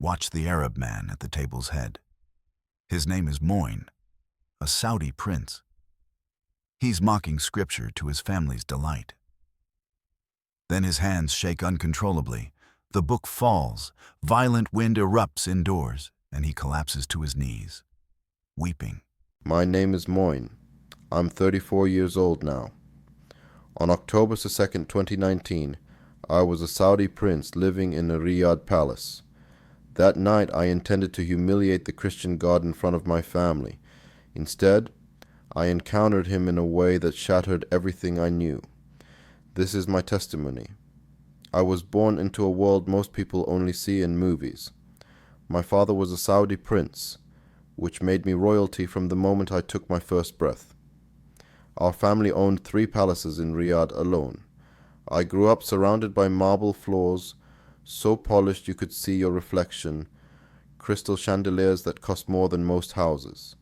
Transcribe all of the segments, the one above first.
Watch the Arab man at the table's head. His name is Moin, a Saudi prince. He's mocking scripture to his family's delight. Then his hands shake uncontrollably. The book falls, violent wind erupts indoors, and he collapses to his knees, weeping. My name is Moin. I'm 34 years old now. On October 2nd, 2019, I was a Saudi prince living in a Riyadh palace. That night I intended to humiliate the Christian God in front of my family. Instead, I encountered him in a way that shattered everything I knew. This is my testimony. I was born into a world most people only see in movies. My father was a Saudi prince, which made me royalty from the moment I took my first breath. Our family owned 3 palaces in Riyadh alone. I grew up surrounded by marble floors, so polished you could see your reflection, crystal chandeliers that cost more than most houses,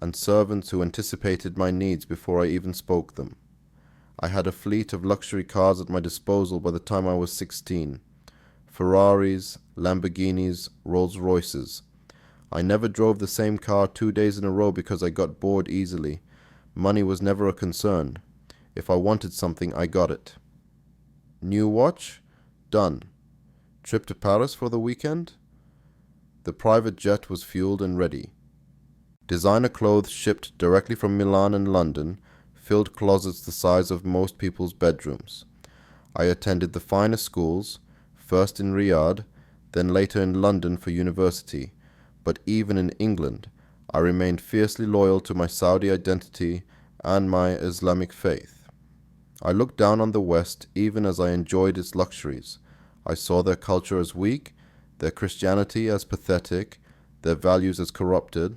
and servants who anticipated my needs before I even spoke them. I had a fleet of luxury cars at my disposal by the time I was 16. Ferraris, Lamborghinis, Rolls-Royces. I never drove the same car 2 days in a row because I got bored easily. Money was never a concern. If I wanted something, I got it. New watch? Done. Trip to Paris for the weekend? The private jet was fueled and ready. Designer clothes shipped directly from Milan and London filled closets the size of most people's bedrooms. I attended the finest schools, first in Riyadh, then later in London for university, but even in England, I remained fiercely loyal to my Saudi identity and my Islamic faith. I looked down on the West even as I enjoyed its luxuries. I saw their culture as weak, their Christianity as pathetic, their values as corrupted.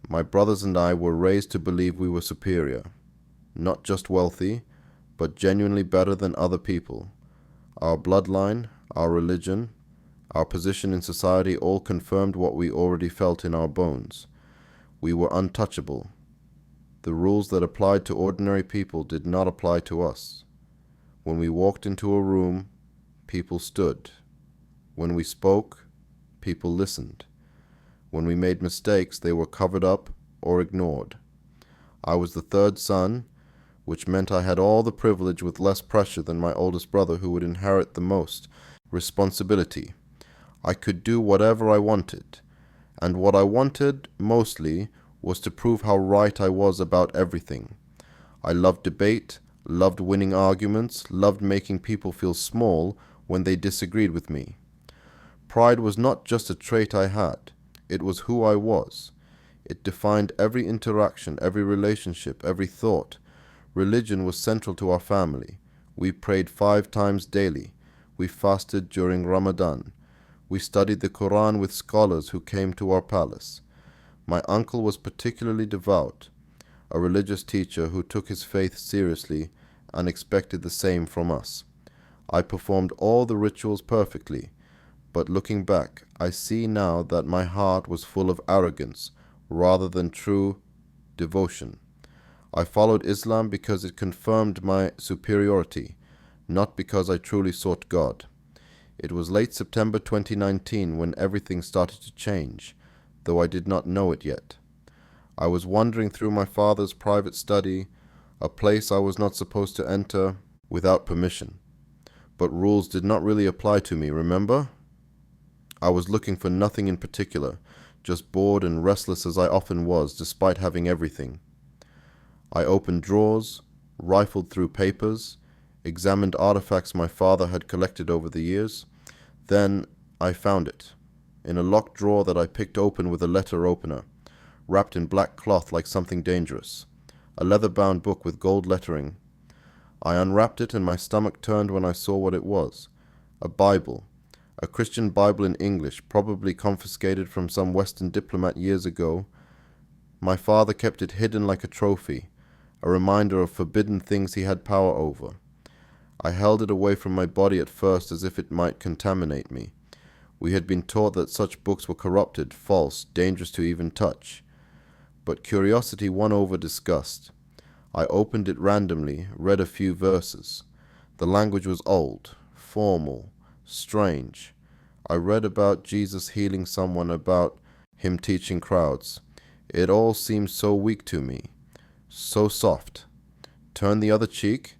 My brothers and I were raised to believe we were superior, not just wealthy, but genuinely better than other people. Our bloodline, our religion, our position in society all confirmed what we already felt in our bones. We were untouchable. The rules that applied to ordinary people did not apply to us. When we walked into a room, people stood. When we spoke, people listened. When we made mistakes, they were covered up or ignored. I was the 3rd son, which meant I had all the privilege with less pressure than my oldest brother, who would inherit the most responsibility. I could do whatever I wanted, and what I wanted, mostly, was to prove how right I was about everything. I loved debate, loved winning arguments, loved making people feel small when they disagreed with me. Pride was not just a trait I had, it was who I was. It defined every interaction, every relationship, every thought. Religion was central to our family. We prayed 5 times daily. We fasted during Ramadan. We studied the Quran with scholars who came to our palace. My uncle was particularly devout, a religious teacher who took his faith seriously and expected the same from us. I performed all the rituals perfectly, but looking back, I see now that my heart was full of arrogance rather than true devotion. I followed Islam because it confirmed my superiority, not because I truly sought God. It was late September 2019 when everything started to change, though I did not know it yet. I was wandering through my father's private study, a place I was not supposed to enter without permission. But rules did not really apply to me, remember? I was looking for nothing in particular, just bored and restless as I often was, despite having everything. I opened drawers, rifled through papers, examined artifacts my father had collected over the years. Then I found it, in a locked drawer that I picked open with a letter opener, wrapped in black cloth like something dangerous, a leather-bound book with gold lettering. I unwrapped it and my stomach turned when I saw what it was. A Bible, a Christian Bible in English, probably confiscated from some Western diplomat years ago. My father kept it hidden like a trophy, a reminder of forbidden things he had power over. I held it away from my body at first as if it might contaminate me. We had been taught that such books were corrupted, false, dangerous to even touch. But curiosity won over disgust. I opened it randomly, read a few verses. The language was old, formal, strange. I read about Jesus healing someone, about him teaching crowds. It all seemed so weak to me, so soft. Turn the other cheek,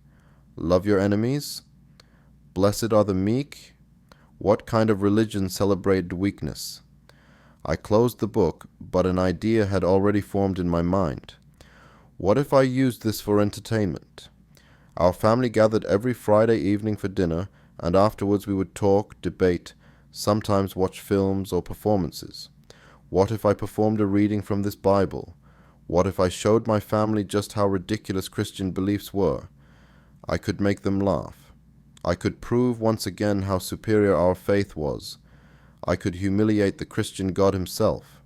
love your enemies, blessed are the meek. What kind of religion celebrated weakness? I closed the book, but an idea had already formed in my mind. What if I used this for entertainment? Our family gathered every Friday evening for dinner, and afterwards we would talk, debate, sometimes watch films or performances. What if I performed a reading from this Bible? What if I showed my family just how ridiculous Christian beliefs were? I could make them laugh. I could prove once again how superior our faith was. I could humiliate the Christian God himself.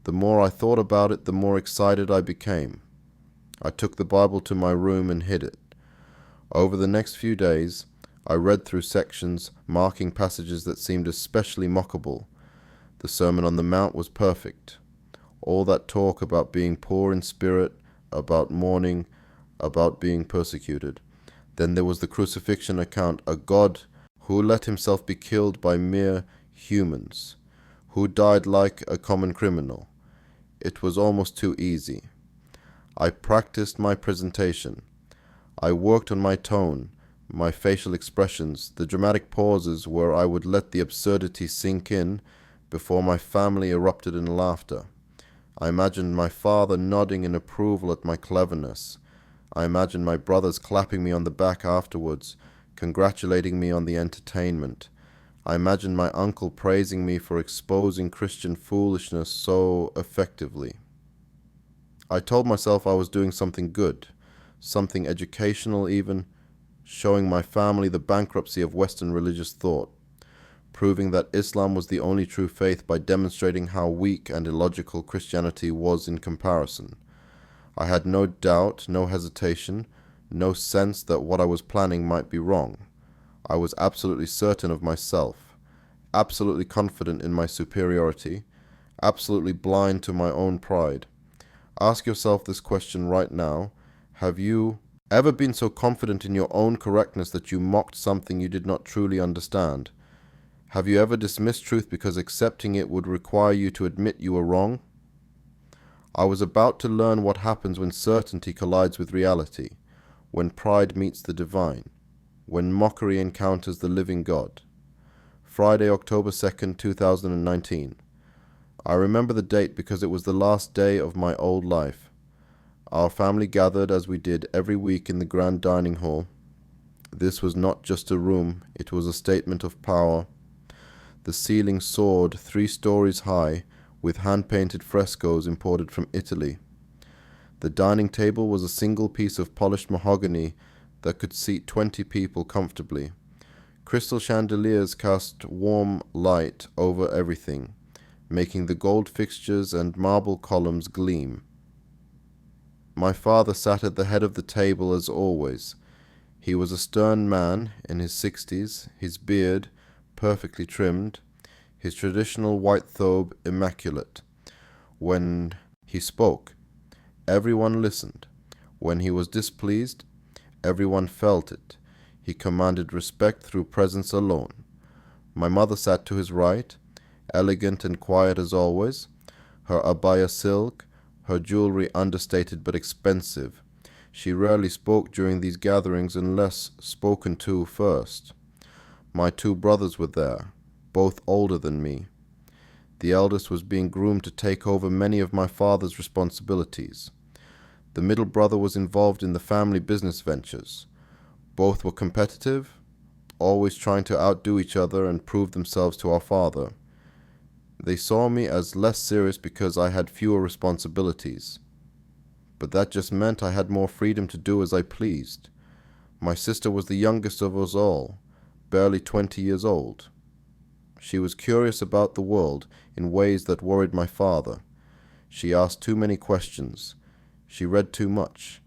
The more I thought about it, the more excited I became. I took the Bible to my room and hid it. Over the next few days, I read through sections, marking passages that seemed especially mockable. The Sermon on the Mount was perfect. All that talk about being poor in spirit, about mourning, about being persecuted. Then there was the crucifixion account, a God who let himself be killed by mere humans, who died like a common criminal. It was almost too easy. I practiced my presentation. I worked on my tone, my facial expressions, the dramatic pauses where I would let the absurdity sink in before my family erupted in laughter. I imagined my father nodding in approval at my cleverness. I imagined my brothers clapping me on the back afterwards, congratulating me on the entertainment. I imagined my uncle praising me for exposing Christian foolishness so effectively. I told myself I was doing something good, something educational even, showing my family the bankruptcy of Western religious thought, proving that Islam was the only true faith by demonstrating how weak and illogical Christianity was in comparison. I had no doubt, no hesitation, no sense that what I was planning might be wrong. I was absolutely certain of myself, absolutely confident in my superiority, absolutely blind to my own pride. Ask yourself this question right now. Have you ever been so confident in your own correctness that you mocked something you did not truly understand? Have you ever dismissed truth because accepting it would require you to admit you were wrong? I was about to learn what happens when certainty collides with reality, when pride meets the divine, when mockery encounters the living God. Friday, October 2nd, 2019. I remember the date because it was the last day of my old life. Our family gathered as we did every week in the grand dining hall. This was not just a room, it was a statement of power. The ceiling soared 3 stories high, with hand-painted frescoes imported from Italy. The dining table was a single piece of polished mahogany that could seat 20 people comfortably. Crystal chandeliers cast warm light over everything, making the gold fixtures and marble columns gleam. My father sat at the head of the table as always. He was a stern man in his 60s, his beard perfectly trimmed, his traditional white thobe immaculate. When he spoke, everyone listened. When he was displeased, everyone felt it. He commanded respect through presence alone. My mother sat to his right, elegant and quiet as always, her abaya silk, her jewelry understated but expensive. She rarely spoke during these gatherings unless spoken to first. My 2 brothers were there, both older than me. The eldest was being groomed to take over many of my father's responsibilities. The middle brother was involved in the family business ventures. Both were competitive, always trying to outdo each other and prove themselves to our father. They saw me as less serious because I had fewer responsibilities. But that just meant I had more freedom to do as I pleased. My sister was the youngest of us all, barely 20 years old. She was curious about the world in ways that worried my father. She asked too many questions. She read too much.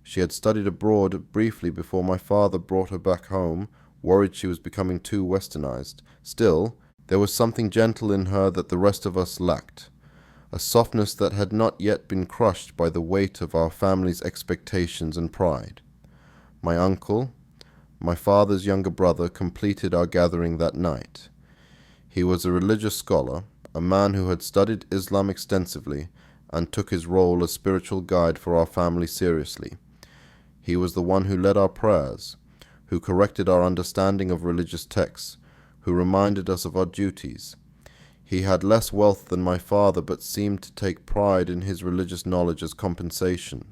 She had studied abroad briefly before my father brought her back home, worried she was becoming too westernized. Still, there was something gentle in her that the rest of us lacked, a softness that had not yet been crushed by the weight of our family's expectations and pride. My uncle, my father's younger brother, completed our gathering that night. He was a religious scholar, a man who had studied Islam extensively and took his role as spiritual guide for our family seriously. He was the one who led our prayers, who corrected our understanding of religious texts, who reminded us of our duties. He had less wealth than my father, but seemed to take pride in his religious knowledge as compensation.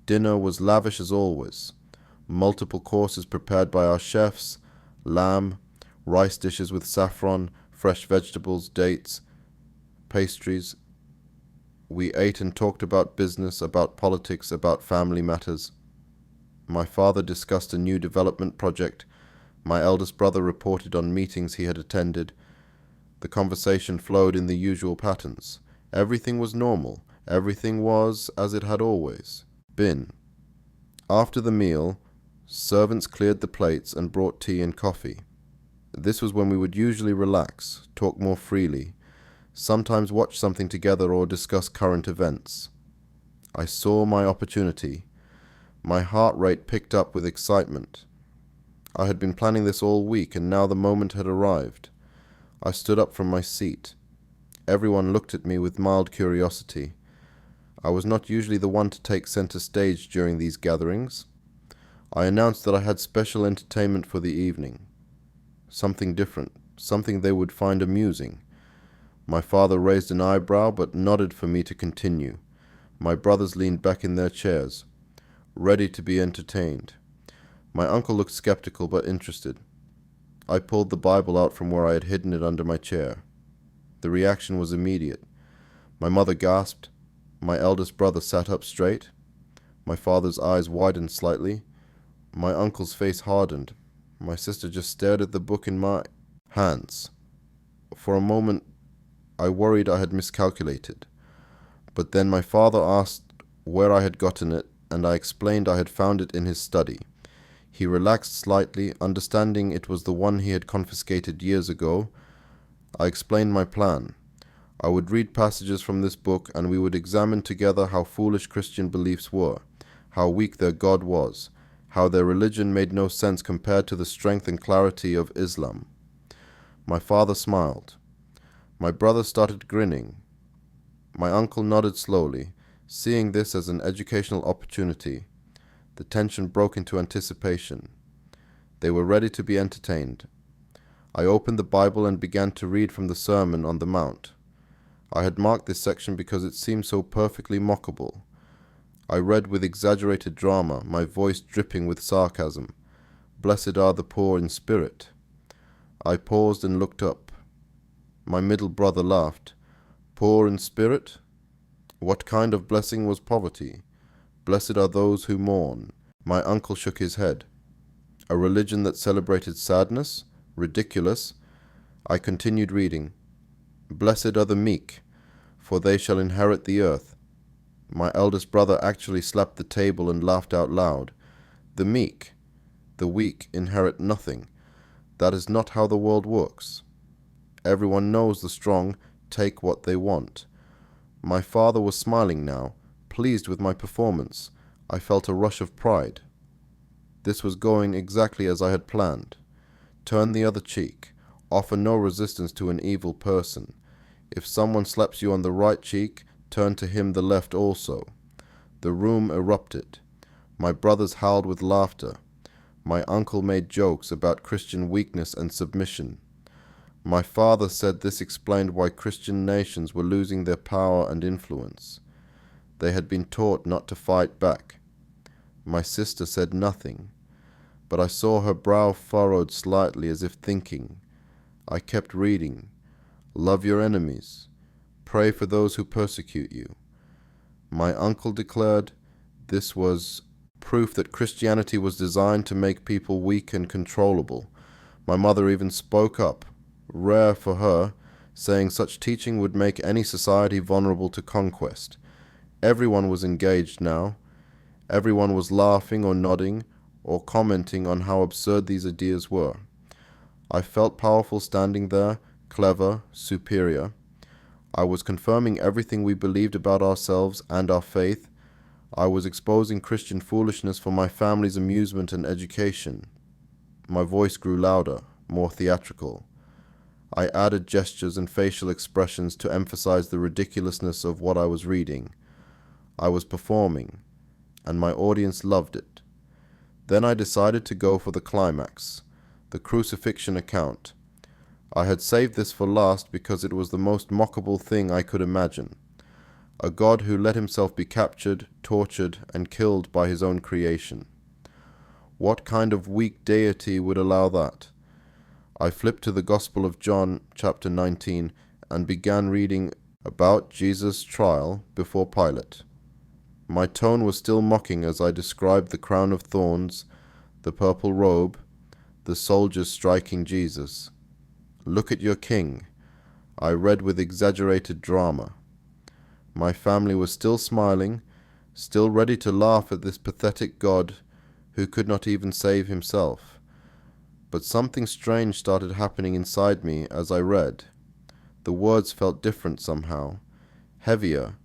Dinner was lavish as always. Multiple courses prepared by our chefs, lamb, rice dishes with saffron, fresh vegetables, dates, pastries. We ate and talked about business, about politics, about family matters. My father discussed a new development project. My eldest brother reported on meetings he had attended. The conversation flowed in the usual patterns. Everything was normal. Everything was as it had always been. After the meal, servants cleared the plates and brought tea and coffee. This was when we would usually relax, talk more freely, sometimes watch something together or discuss current events. I saw my opportunity. My heart rate picked up with excitement. I had been planning this all week, and now the moment had arrived. I stood up from my seat. Everyone looked at me with mild curiosity. I was not usually the one to take center stage during these gatherings. I announced that I had special entertainment for the evening. Something different, something they would find amusing. My father raised an eyebrow but nodded for me to continue. My brothers leaned back in their chairs, ready to be entertained. My uncle looked skeptical but interested. I pulled the Bible out from where I had hidden it under my chair. The reaction was immediate. My mother gasped. My eldest brother sat up straight. My father's eyes widened slightly. My uncle's face hardened. My sister just stared at the book in my hands. For a moment, I worried I had miscalculated. But then my father asked where I had gotten it, and I explained I had found it in his study. He relaxed slightly, understanding it was the one he had confiscated years ago. I explained my plan. I would read passages from this book, and we would examine together how foolish Christian beliefs were, how weak their God was, how their religion made no sense compared to the strength and clarity of Islam. My father smiled. My brother started grinning. My uncle nodded slowly, seeing this as an educational opportunity. The tension broke into anticipation. They were ready to be entertained. I opened the Bible and began to read from the Sermon on the Mount. I had marked this section because it seemed so perfectly mockable. I read with exaggerated drama, my voice dripping with sarcasm. Blessed are the poor in spirit. I paused and looked up. My middle brother laughed. Poor in spirit? What kind of blessing was poverty? Blessed are those who mourn. My uncle shook his head. A religion that celebrated sadness? Ridiculous. I continued reading. Blessed are the meek, for they shall inherit the earth. My eldest brother actually slapped the table and laughed out loud. The meek, the weak inherit nothing. That is not how the world works. Everyone knows the strong take what they want. My father was smiling now, pleased with my performance. I felt a rush of pride. This was going exactly as I had planned. Turn the other cheek. Offer no resistance to an evil person. If someone slaps you on the right cheek, turn to him the left also. The room erupted. My brothers howled with laughter. My uncle made jokes about Christian weakness and submission. My father said this explained why Christian nations were losing their power and influence. They had been taught not to fight back. My sister said nothing, but I saw her brow furrowed slightly as if thinking. I kept reading. Love your enemies. Pray for those who persecute you. My uncle declared this was proof that Christianity was designed to make people weak and controllable. My mother even spoke up, rare for her, saying such teaching would make any society vulnerable to conquest. Everyone was engaged now. Everyone was laughing or nodding or commenting on how absurd these ideas were. I felt powerful standing there, clever, superior. I was confirming everything we believed about ourselves and our faith. I was exposing Christian foolishness for my family's amusement and education. My voice grew louder, more theatrical. I added gestures and facial expressions to emphasize the ridiculousness of what I was reading. I was performing, and my audience loved it. Then I decided to go for the climax, the crucifixion account. I had saved this for last because it was the most mockable thing I could imagine. A God who let himself be captured, tortured, and killed by his own creation. What kind of weak deity would allow that? I flipped to the Gospel of John, chapter 19, and began reading about Jesus' trial before Pilate. My tone was still mocking as I described the crown of thorns, the purple robe, the soldiers striking Jesus. Look at your king, I read with exaggerated drama. My family was still smiling, still ready to laugh at this pathetic God who could not even save himself. But something strange started happening inside me as I read. The words felt different somehow, heavier.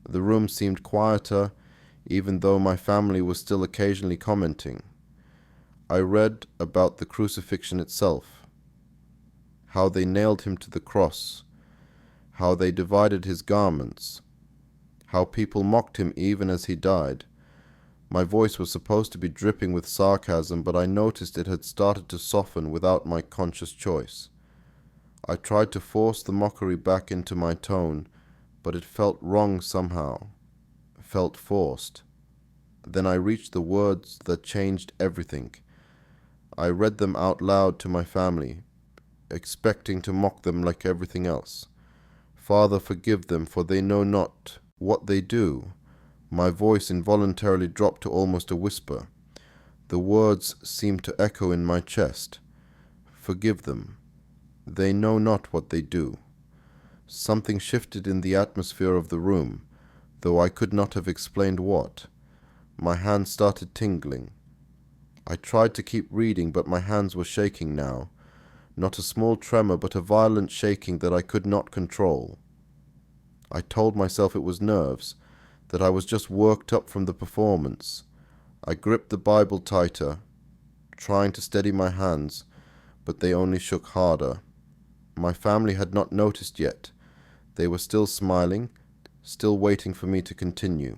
The room seemed quieter, even though my family was still occasionally commenting. I read about the crucifixion itself, how they nailed him to the cross, how they divided his garments, how people mocked him even as he died. My voice was supposed to be dripping with sarcasm, but I noticed it had started to soften without my conscious choice. I tried to force the mockery back into my tone, but it felt wrong somehow, felt forced. Then I reached the words that changed everything. I read them out loud to my family, expecting to mock them like everything else. Father, forgive them, for they know not what they do. My voice involuntarily dropped to almost a whisper. The words seemed to echo in my chest. Forgive them. They know not what they do. Something shifted in the atmosphere of the room, though I could not have explained what. My hands started tingling. I tried to keep reading, but my hands were shaking now. Not a small tremor, but a violent shaking that I could not control. I told myself it was nerves, that I was just worked up from the performance. I gripped the Bible tighter, trying to steady my hands, but they only shook harder. My family had not noticed yet. They were still smiling, still waiting for me to continue.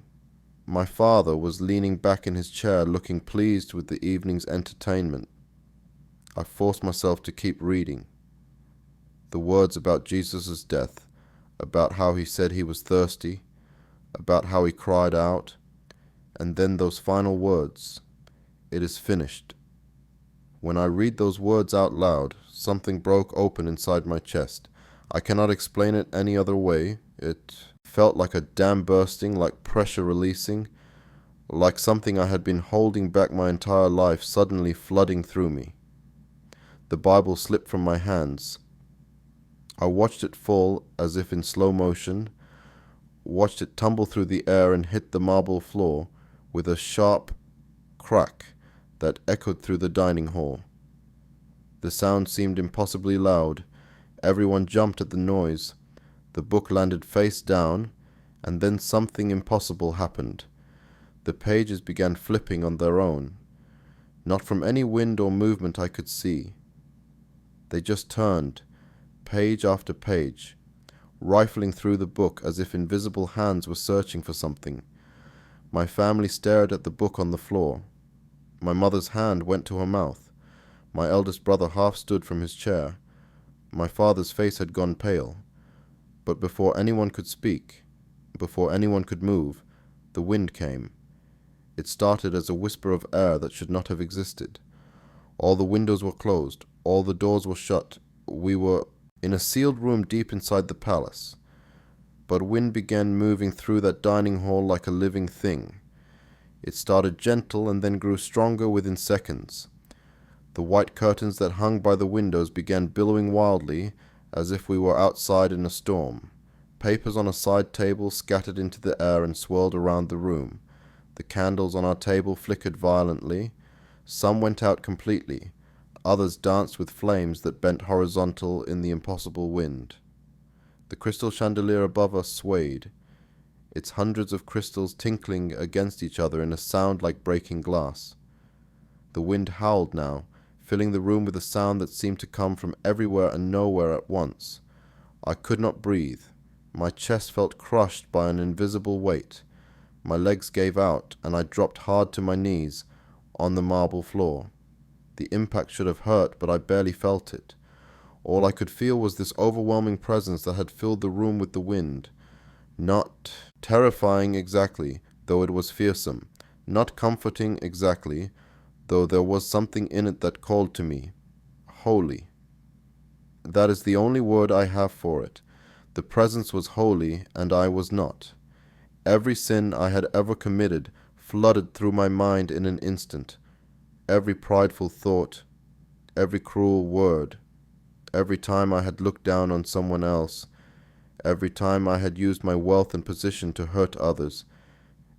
My father was leaning back in his chair, looking pleased with the evening's entertainment. I forced myself to keep reading. The words about Jesus' death, about how he said he was thirsty, about how he cried out, and then those final words, "It is finished." When I read those words out loud, something broke open inside my chest. I cannot explain it any other way. It felt like a dam bursting, like pressure releasing, like something I had been holding back my entire life suddenly flooding through me. The Bible slipped from my hands. I watched it fall as if in slow motion, watched it tumble through the air and hit the marble floor with a sharp crack that echoed through the dining hall. The sound seemed impossibly loud. Everyone jumped at the noise. The book landed face down, and then something impossible happened. The pages began flipping on their own, not from any wind or movement I could see. They just turned, page after page, rifling through the book as if invisible hands were searching for something. My family stared at the book on the floor. My mother's hand went to her mouth. My eldest brother half stood from his chair. My father's face had gone pale. But before anyone could speak, before anyone could move, the wind came. It started as a whisper of air that should not have existed. All the windows were closed. All the doors were shut. We were in a sealed room deep inside the palace. But wind began moving through that dining hall like a living thing. It started gentle and then grew stronger within seconds. The white curtains that hung by the windows began billowing wildly as if we were outside in a storm. Papers on a side table scattered into the air and swirled around the room. The candles on our table flickered violently. Some went out completely. Others danced with flames that bent horizontal in the impossible wind. The crystal chandelier above us swayed, its hundreds of crystals tinkling against each other in a sound like breaking glass. The wind howled now, filling the room with a sound that seemed to come from everywhere and nowhere at once. I could not breathe. My chest felt crushed by an invisible weight. My legs gave out, and I dropped hard to my knees on the marble floor. The impact should have hurt, but I barely felt it. All I could feel was this overwhelming presence that had filled the room with the wind. Not terrifying exactly, though it was fearsome. Not comforting exactly, though there was something in it that called to me. Holy. That is the only word I have for it. The presence was holy, and I was not. Every sin I had ever committed flooded through my mind in an instant. Every prideful thought, every cruel word, every time I had looked down on someone else, every time I had used my wealth and position to hurt others,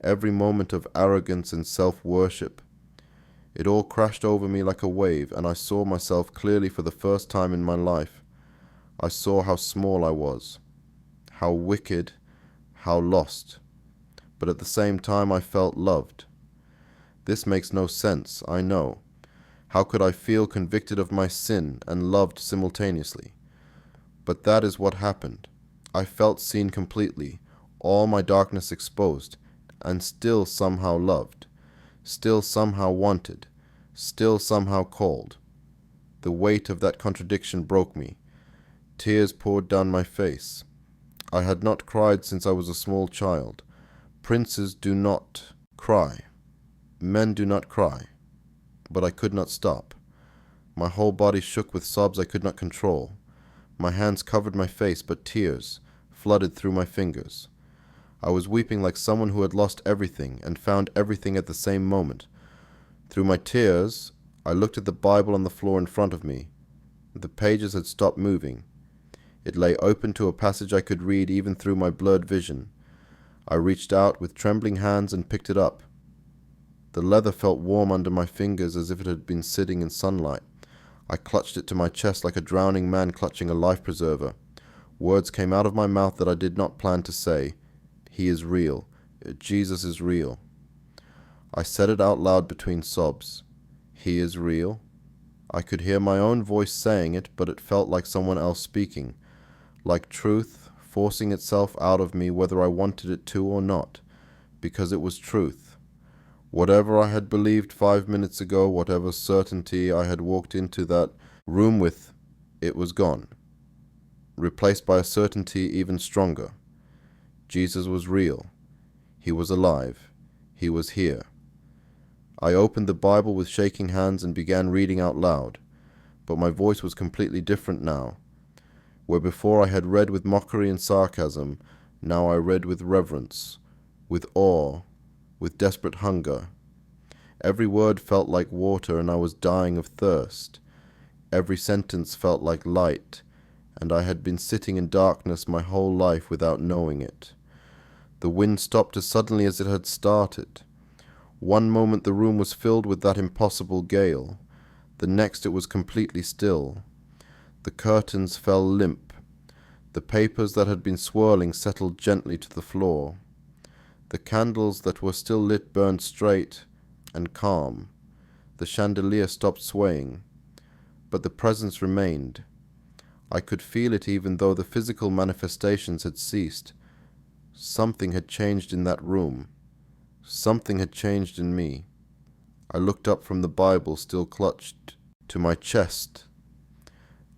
every moment of arrogance and self-worship. It all crashed over me like a wave, and I saw myself clearly for the first time in my life. I saw how small I was, how wicked, how lost. But at the same time I felt loved. This makes no sense, I know. How could I feel convicted of my sin and loved simultaneously? But that is what happened. I felt seen completely, all my darkness exposed, and still somehow loved, still somehow wanted, still somehow called. The weight of that contradiction broke me. Tears poured down my face. I had not cried since I was a small child. Princes do not cry. Men do not cry. But I could not stop. My whole body shook with sobs I could not control. My hands covered my face, but tears flooded through my fingers. I was weeping like someone who had lost everything and found everything at the same moment. Through my tears, I looked at the Bible on the floor in front of me. The pages had stopped moving. It lay open to a passage I could read even through my blurred vision. I reached out with trembling hands and picked it up. The leather felt warm under my fingers as if it had been sitting in sunlight. I clutched it to my chest like a drowning man clutching a life preserver. Words came out of my mouth that I did not plan to say. He is real. Jesus is real. I said it out loud between sobs. He is real. I could hear my own voice saying it, but it felt like someone else speaking, like truth forcing itself out of me whether I wanted it to or not, because it was truth. Whatever I had believed 5 minutes ago, whatever certainty I had walked into that room with, it was gone, replaced by a certainty even stronger. Jesus was real. He was alive. He was here. I opened the Bible with shaking hands and began reading out loud, but my voice was completely different now. Where before I had read with mockery and sarcasm, now I read with reverence, with awe, with desperate hunger. Every word felt like water, and I was dying of thirst. Every sentence felt like light, and I had been sitting in darkness my whole life without knowing it. The wind stopped as suddenly as it had started. One moment the room was filled with that impossible gale. The next it was completely still. The curtains fell limp. The papers that had been swirling settled gently to the floor. The candles that were still lit burned straight and calm. The chandelier stopped swaying. But the presence remained. I could feel it even though the physical manifestations had ceased. Something had changed in that room. Something had changed in me. I looked up from the Bible still clutched to my chest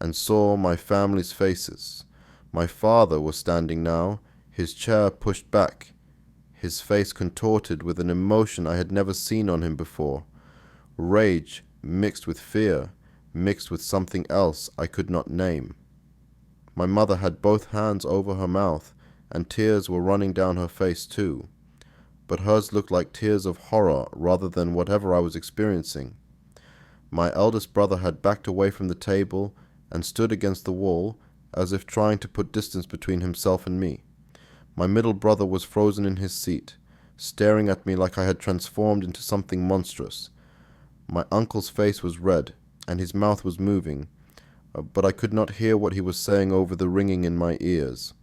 and saw my family's faces. My father was standing now, his chair pushed back, his face contorted with an emotion I had never seen on him before. Rage mixed with fear, mixed with something else I could not name. My mother had both hands over her mouth, and tears were running down her face too. But hers looked like tears of horror rather than whatever I was experiencing. My eldest brother had backed away from the table and stood against the wall, as if trying to put distance between himself and me. My middle brother was frozen in his seat, staring at me like I had transformed into something monstrous. My uncle's face was red, and his mouth was moving, but I could not hear what he was saying over the ringing in my ears.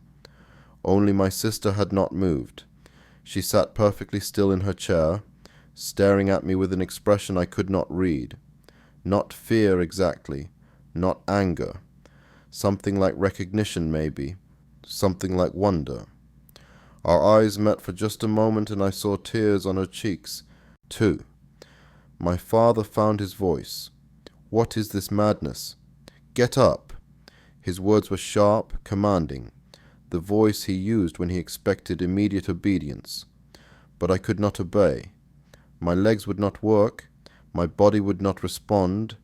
Only my sister had not moved. She sat perfectly still in her chair, staring at me with an expression I could not read. Not fear exactly, not anger. Something like recognition maybe, something like wonder. Our eyes met for just a moment and I saw tears on her cheeks, too. My father found his voice. What is this madness? Get up! His words were sharp, commanding, the voice he used when he expected immediate obedience. But I could not obey. My legs would not work, my body would not respond.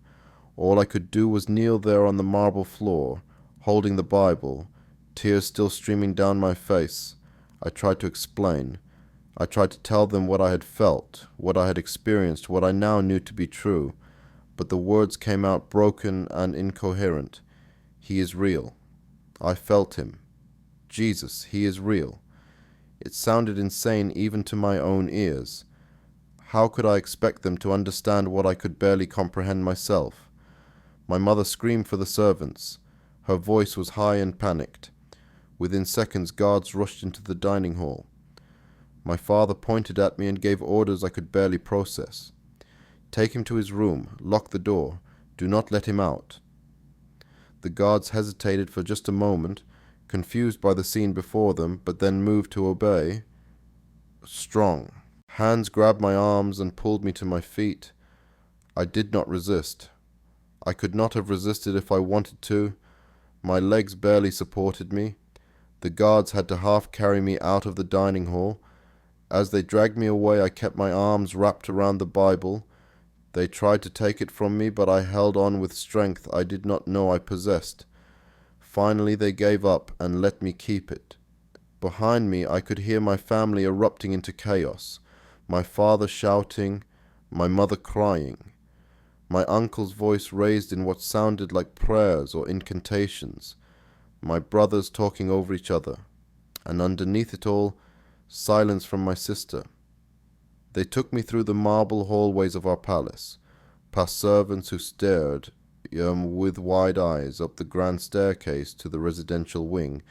All I could do was kneel there on the marble floor, holding the Bible, tears still streaming down my face. I tried to explain. I tried to tell them what I had felt, what I had experienced, what I now knew to be true, but the words came out broken and incoherent. He is real. I felt him. Jesus, he is real. It sounded insane even to my own ears. How could I expect them to understand what I could barely comprehend myself? My mother screamed for the servants. Her voice was high and panicked. Within seconds, guards rushed into the dining hall. My father pointed at me and gave orders I could barely process. Take him to his room, lock the door, do not let him out. The guards hesitated for just a moment, confused by the scene before them, but then moved to obey. Strong. Hands grabbed my arms and pulled me to my feet. I did not resist. I could not have resisted if I wanted to. My legs barely supported me. The guards had to half carry me out of the dining hall. As they dragged me away, I kept my arms wrapped around the Bible. They tried to take it from me, but I held on with strength I did not know I possessed. Finally, they gave up and let me keep it. Behind me, I could hear my family erupting into chaos. My father shouting, my mother crying. My uncle's voice raised in what sounded like prayers or incantations. My brothers talking over each other. And underneath it all, silence from my sister. They took me through the marble hallways of our palace, past servants who stared with wide eyes up the grand staircase to the residential wing,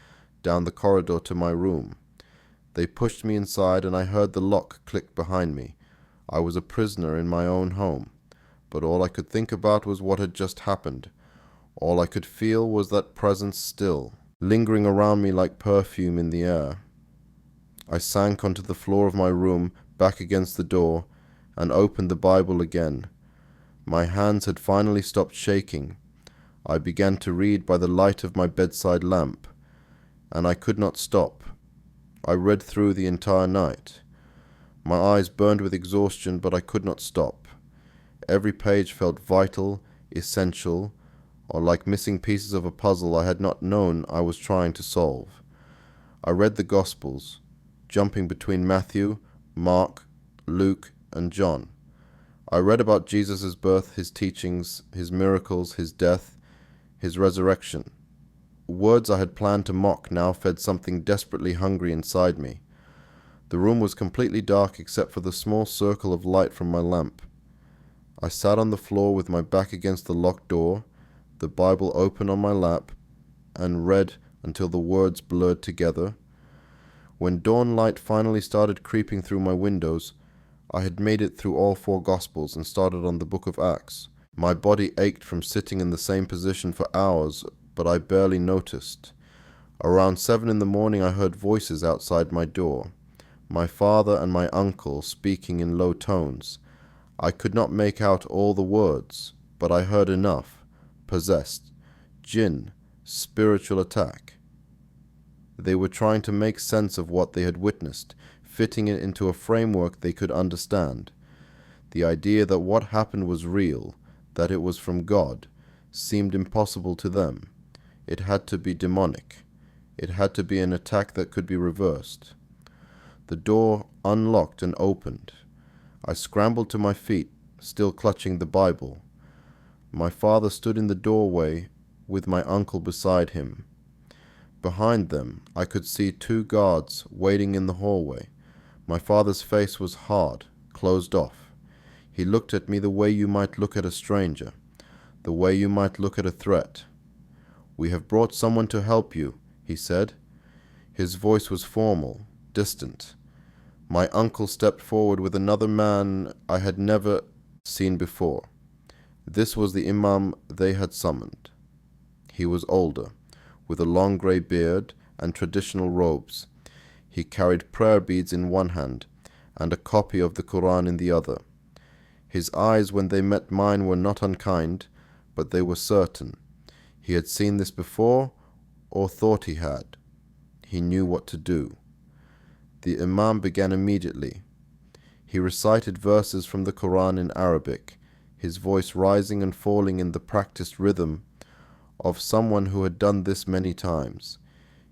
down the corridor to my room. They pushed me inside and I heard the lock click behind me. I was a prisoner in my own home, but all I could think about was what had just happened. All I could feel was that presence still, lingering around me like perfume in the air. I sank onto the floor of my room, back against the door, and opened the Bible again. My hands had finally stopped shaking. I began to read by the light of my bedside lamp, and I could not stop. I read through the entire night. My eyes burned with exhaustion, but I could not stop. Every page felt vital, essential, or like missing pieces of a puzzle I had not known I was trying to solve. I read the Gospels, jumping between Matthew, Mark, Luke, and John. I read about Jesus' birth, his teachings, his miracles, his death, his resurrection. Words I had planned to mock now fed something desperately hungry inside me. The room was completely dark except for the small circle of light from my lamp. I sat on the floor with my back against the locked door, the Bible open on my lap, and read until the words blurred together. When dawn light finally started creeping through my windows, I had made it through all 4 Gospels and started on the book of Acts. My body ached from sitting in the same position for hours, but I barely noticed. Around 7 in the morning I heard voices outside my door, my father and my uncle speaking in low tones. I could not make out all the words, but I heard enough. Possessed, jinn, spiritual attack. They were trying to make sense of what they had witnessed, fitting it into a framework they could understand. The idea that what happened was real, that it was from God, seemed impossible to them. It had to be demonic. It had to be an attack that could be reversed. The door unlocked and opened. I scrambled to my feet, still clutching the Bible. My father stood in the doorway with my uncle beside him. Behind them, I could see 2 guards waiting in the hallway. My father's face was hard, closed off. He looked at me the way you might look at a stranger, the way you might look at a threat. "We have brought someone to help you," he said. His voice was formal, distant. My uncle stepped forward with another man I had never seen before. This was the Imam they had summoned. He was older, with a long grey beard and traditional robes. He carried prayer beads in one hand and a copy of the Quran in the other. His eyes, when they met mine, were not unkind, but they were certain. He had seen this before, or thought he had. He knew what to do. The Imam began immediately. He recited verses from the Quran in Arabic, his voice rising and falling in the practiced rhythm of someone who had done this many times.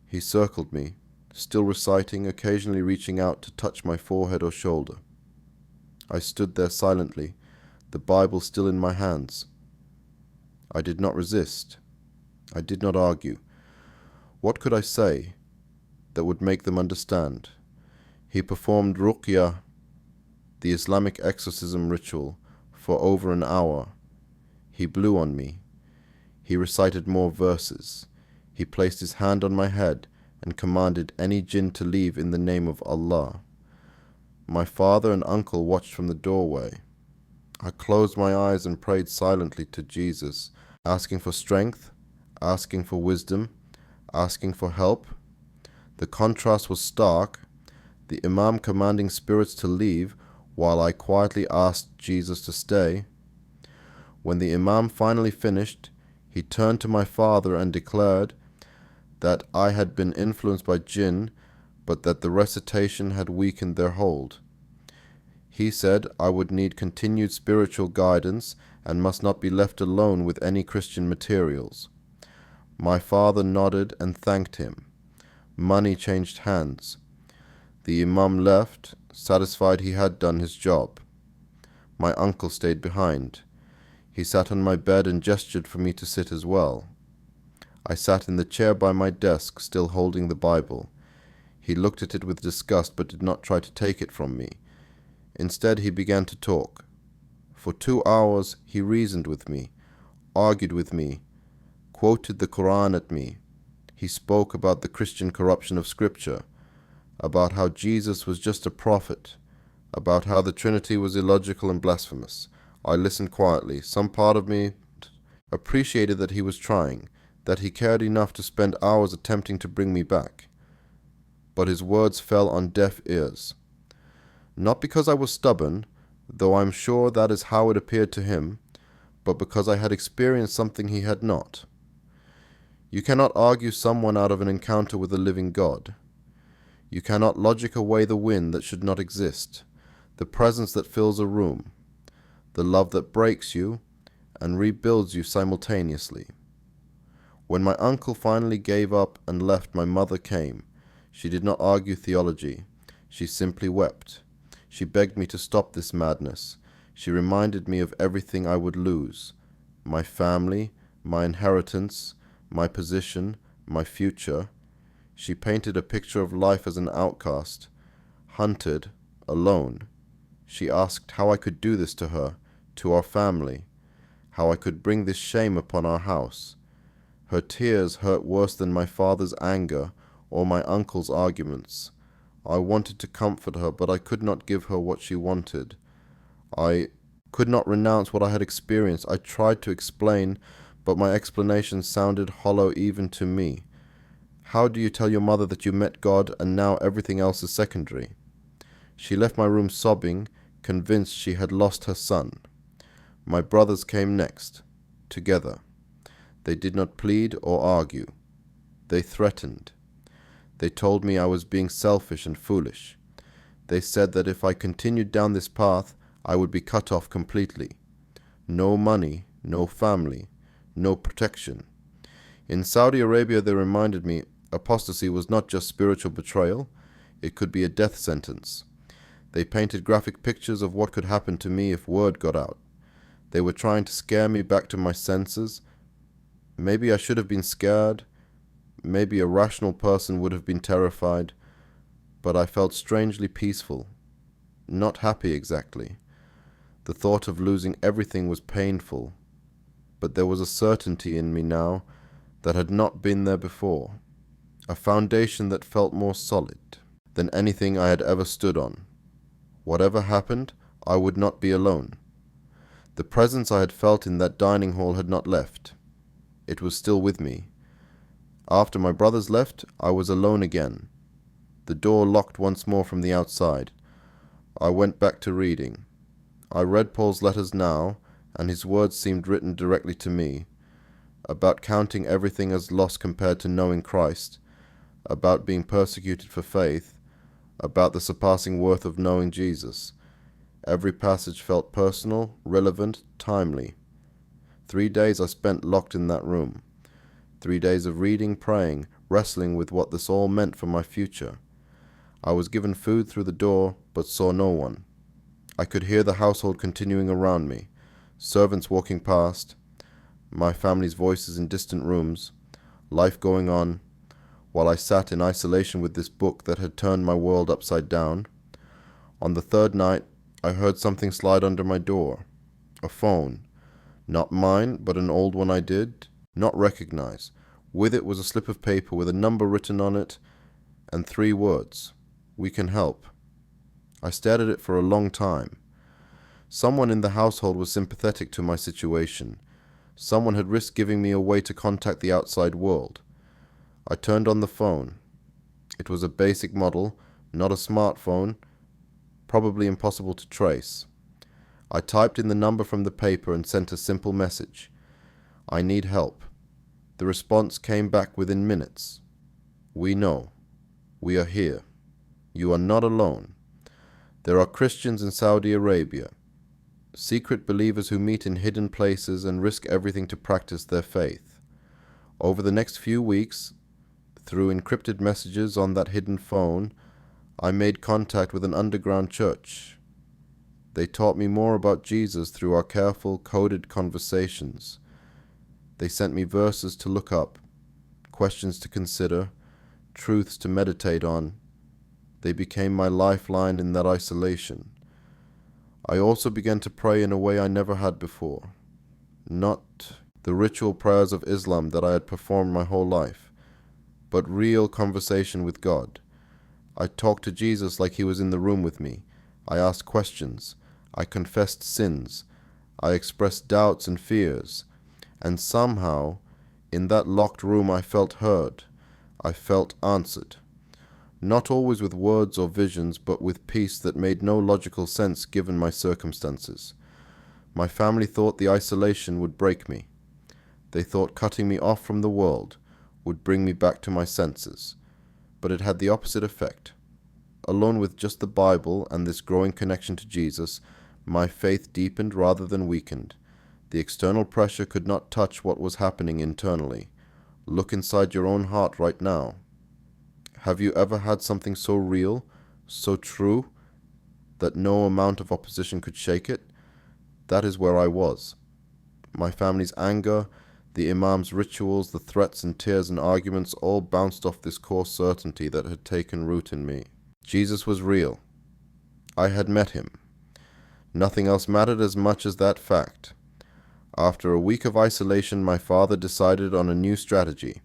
He circled me, still reciting, occasionally reaching out to touch my forehead or shoulder. I stood there silently, the Bible still in my hands. I did not resist. I did not argue. What could I say that would make them understand? He performed ruqya, the Islamic exorcism ritual, for over an hour. He blew on me. He recited more verses. He placed his hand on my head and commanded any jinn to leave in the name of Allah. My father and uncle watched from the doorway. I closed my eyes and prayed silently to Jesus, asking for strength, asking for wisdom, asking for help. The contrast was stark, the Imam commanding spirits to leave while I quietly asked Jesus to stay. When the Imam finally finished, he turned to my father and declared that I had been influenced by jinn, but that the recitation had weakened their hold. He said I would need continued spiritual guidance and must not be left alone with any Christian materials. My father nodded and thanked him. Money changed hands. The Imam left, satisfied he had done his job. My uncle stayed behind. He sat on my bed and gestured for me to sit as well. I sat in the chair by my desk, still holding the Bible. He looked at it with disgust but did not try to take it from me. Instead, he began to talk. For 2 hours, he reasoned with me, argued with me, quoted the Quran at me. He spoke about the Christian corruption of Scripture, about how Jesus was just a prophet, about how the Trinity was illogical and blasphemous. I listened quietly. Some part of me appreciated that he was trying, that he cared enough to spend hours attempting to bring me back. But his words fell on deaf ears. Not because I was stubborn, though I'm sure that is how it appeared to him, but because I had experienced something he had not. You cannot argue someone out of an encounter with a living God. You cannot logic away the wind that should not exist, the presence that fills a room, the love that breaks you and rebuilds you simultaneously. When my uncle finally gave up and left, my mother came. She did not argue theology. She simply wept. She begged me to stop this madness. She reminded me of everything I would lose: my family, my inheritance, my position, my future. She painted a picture of life as an outcast, hunted, alone. She asked how I could do this to her, to our family, how I could bring this shame upon our house. Her tears hurt worse than my father's anger or my uncle's arguments. I wanted to comfort her, but I could not give her what she wanted. I could not renounce what I had experienced. I tried to explain, but my explanations sounded hollow even to me. How do you tell your mother that you met God and now everything else is secondary? She left my room sobbing, convinced she had lost her son. My brothers came next, together. They did not plead or argue. They threatened. They told me I was being selfish and foolish. They said that if I continued down this path, I would be cut off completely. No money, no family, no protection. In Saudi Arabia, they reminded me apostasy was not just spiritual betrayal, it could be a death sentence. They painted graphic pictures of what could happen to me if word got out. They were trying to scare me back to my senses. Maybe I should have been scared. Maybe a rational person would have been terrified. But I felt strangely peaceful. Not happy exactly. The thought of losing everything was painful. But there was a certainty in me now that had not been there before. A foundation that felt more solid than anything I had ever stood on. Whatever happened, I would not be alone. The presence I had felt in that dining hall had not left. It was still with me. After my brothers left, I was alone again. The door locked once more from the outside. I went back to reading. I read Paul's letters now, and his words seemed written directly to me, about counting everything as loss compared to knowing Christ, about being persecuted for faith, about the surpassing worth of knowing Jesus. Every passage felt personal, relevant, timely. 3 days I spent locked in that room. 3 days of reading, praying, wrestling with what this all meant for my future. I was given food through the door, but saw no one. I could hear the household continuing around me, servants walking past, my family's voices in distant rooms, life going on, while I sat in isolation with this book that had turned my world upside down. On the third night, I heard something slide under my door. A phone. Not mine, but an old one I did not recognize. With it was a slip of paper with a number written on it and 3 words: "We can help." I stared at it for a long time. Someone in the household was sympathetic to my situation. Someone had risked giving me a way to contact the outside world. I turned on the phone. It was a basic model, not a smartphone, probably impossible to trace. I typed in the number from the paper and sent a simple message: "I need help." The response came back within minutes. "We know. We are here. You are not alone. There are Christians in Saudi Arabia, secret believers who meet in hidden places and risk everything to practice their faith." Over the next few weeks, through encrypted messages on that hidden phone, I made contact with an underground church. They taught me more about Jesus through our careful, coded conversations. They sent me verses to look up, questions to consider, truths to meditate on. They became my lifeline in that isolation. I also began to pray in a way I never had before. Not the ritual prayers of Islam that I had performed my whole life, but real conversation with God. I talked to Jesus like he was in the room with me. I asked questions. I confessed sins. I expressed doubts and fears. And somehow, in that locked room, I felt heard. I felt answered. Not always with words or visions, but with peace that made no logical sense given my circumstances. My family thought the isolation would break me. They thought cutting me off from the world would bring me back to my senses. But it had the opposite effect. Alone with just the Bible and this growing connection to Jesus, my faith deepened rather than weakened. The external pressure could not touch what was happening internally. Look inside your own heart right now. Have you ever had something so real, so true, that no amount of opposition could shake it? That is where I was. My family's anger, the imam's rituals, the threats and tears and arguments all bounced off this core certainty that had taken root in me. Jesus was real. I had met him. Nothing else mattered as much as that fact. After a week of isolation, my father decided on a new strategy.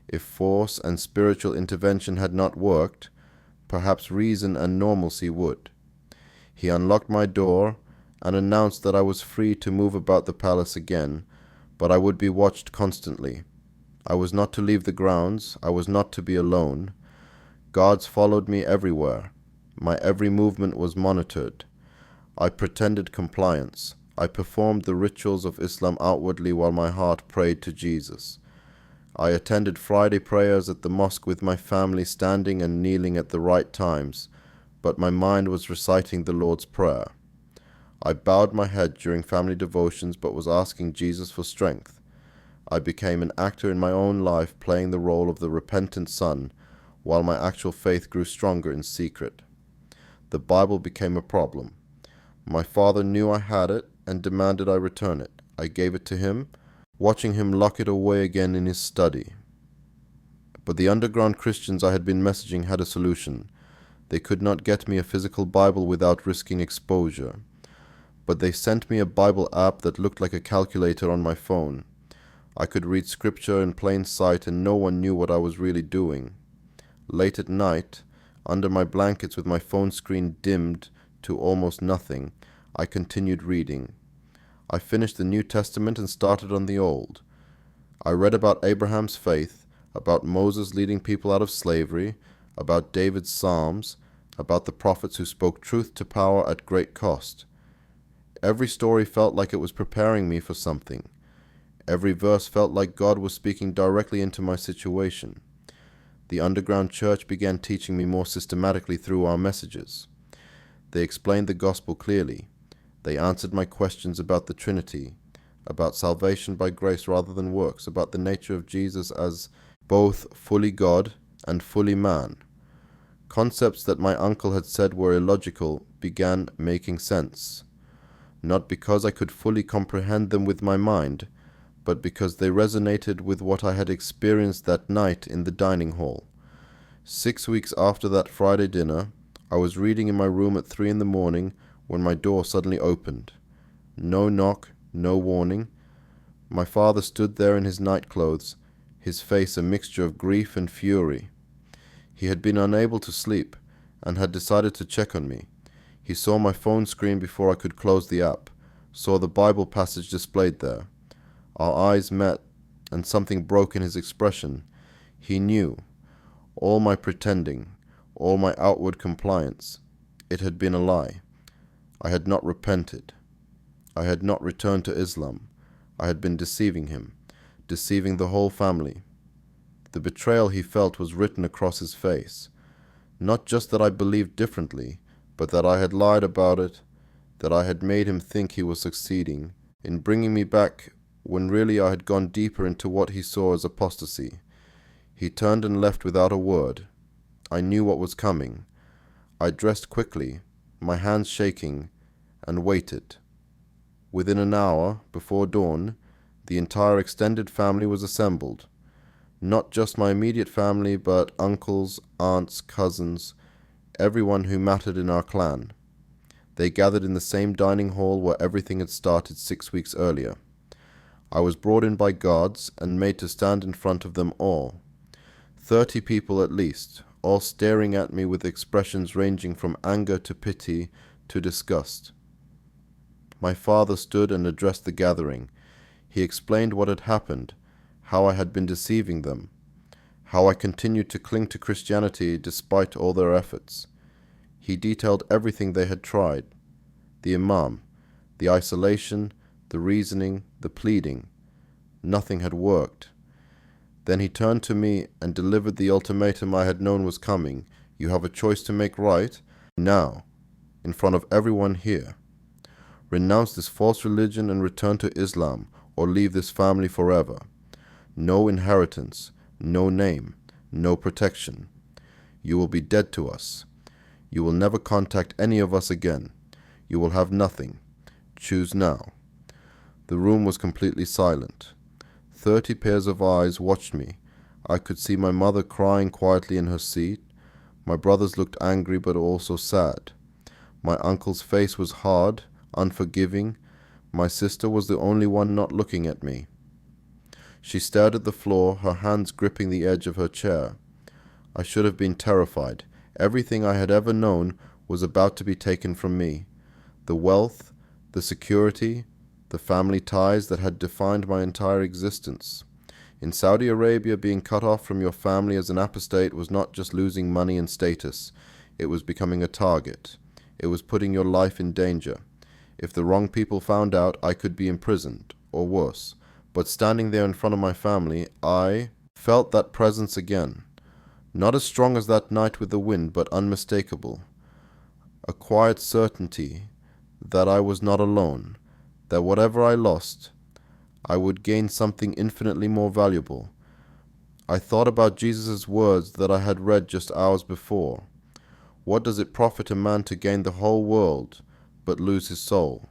If force and spiritual intervention had not worked, perhaps reason and normalcy would. He unlocked my door and announced that I was free to move about the palace again, but I would be watched constantly. I was not to leave the grounds. I was not to be alone. Guards followed me everywhere. My every movement was monitored. I pretended compliance. I performed the rituals of Islam outwardly while my heart prayed to Jesus. I attended Friday prayers at the mosque with my family, standing and kneeling at the right times, but my mind was reciting the Lord's Prayer. I bowed my head during family devotions but was asking Jesus for strength. I became an actor in my own life, playing the role of the repentant son, while my actual faith grew stronger in secret. The Bible became a problem. My father knew I had it and demanded I return it. I gave it to him, watching him lock it away again in his study. But the underground Christians I had been messaging had a solution. They could not get me a physical Bible without risking exposure. But they sent me a Bible app that looked like a calculator on my phone. I could read scripture in plain sight and no one knew what I was really doing. Late at night, under my blankets with my phone screen dimmed to almost nothing, I continued reading. I finished the New Testament and started on the Old. I read about Abraham's faith, about Moses leading people out of slavery, about David's Psalms, about the prophets who spoke truth to power at great cost. Every story felt like it was preparing me for something. Every verse felt like God was speaking directly into my situation. The underground church began teaching me more systematically through our messages. They explained the gospel clearly. They answered my questions about the Trinity, about salvation by grace rather than works, about the nature of Jesus as both fully God and fully man. Concepts that my uncle had said were illogical began making sense, not because I could fully comprehend them with my mind, but because they resonated with what I had experienced that night in the dining hall. 6 weeks after that Friday dinner, I was reading in my room at 3 a.m. when my door suddenly opened. No knock, no warning. My father stood there in his nightclothes, his face a mixture of grief and fury. He had been unable to sleep and had decided to check on me. He saw my phone screen before I could close the app, saw the Bible passage displayed there. Our eyes met, and something broke in his expression. He knew. All my pretending, all my outward compliance, it had been a lie. I had not repented. I had not returned to Islam. I had been deceiving him, deceiving the whole family. The betrayal he felt was written across his face. Not just that I believed differently, but that I had lied about it, that I had made him think he was succeeding in bringing me back when really I had gone deeper into what he saw as apostasy. He turned and left without a word. I knew what was coming. I dressed quickly, my hands shaking, and waited. Within an hour, before dawn, the entire extended family was assembled. Not just my immediate family, but uncles, aunts, cousins, everyone who mattered in our clan. They gathered in the same dining hall where everything had started 6 weeks earlier. I was brought in by guards and made to stand in front of them all. 30 people at least, all staring at me with expressions ranging from anger to pity to disgust. My father stood and addressed the gathering. He explained what had happened, how I had been deceiving them, how I continued to cling to Christianity despite all their efforts. He detailed everything they had tried: the imam, the isolation, the reasoning, the pleading. Nothing had worked. Then he turned to me and delivered the ultimatum I had known was coming. You have a choice to make right now, in front of everyone here. Renounce this false religion and return to Islam, or leave this family forever. No inheritance, no name, no protection. You will be dead to us. You will never contact any of us again. You will have nothing. Choose now. The room was completely silent. 30 pairs of eyes watched me. I could see my mother crying quietly in her seat. My brothers looked angry but also sad. My uncle's face was hard, unforgiving. My sister was the only one not looking at me. She stared at the floor, her hands gripping the edge of her chair. I should have been terrified. Everything I had ever known was about to be taken from me. The wealth, the security, the family ties that had defined my entire existence. In Saudi Arabia, being cut off from your family as an apostate was not just losing money and status. It was becoming a target. It was putting your life in danger. If the wrong people found out, I could be imprisoned, or worse. But standing there in front of my family, I felt that presence again. Not as strong as that night with the wind, but unmistakable. A quiet certainty that I was not alone, that whatever I lost, I would gain something infinitely more valuable. I thought about Jesus' words that I had read just hours before. What does it profit a man to gain the whole world, but lose his soul?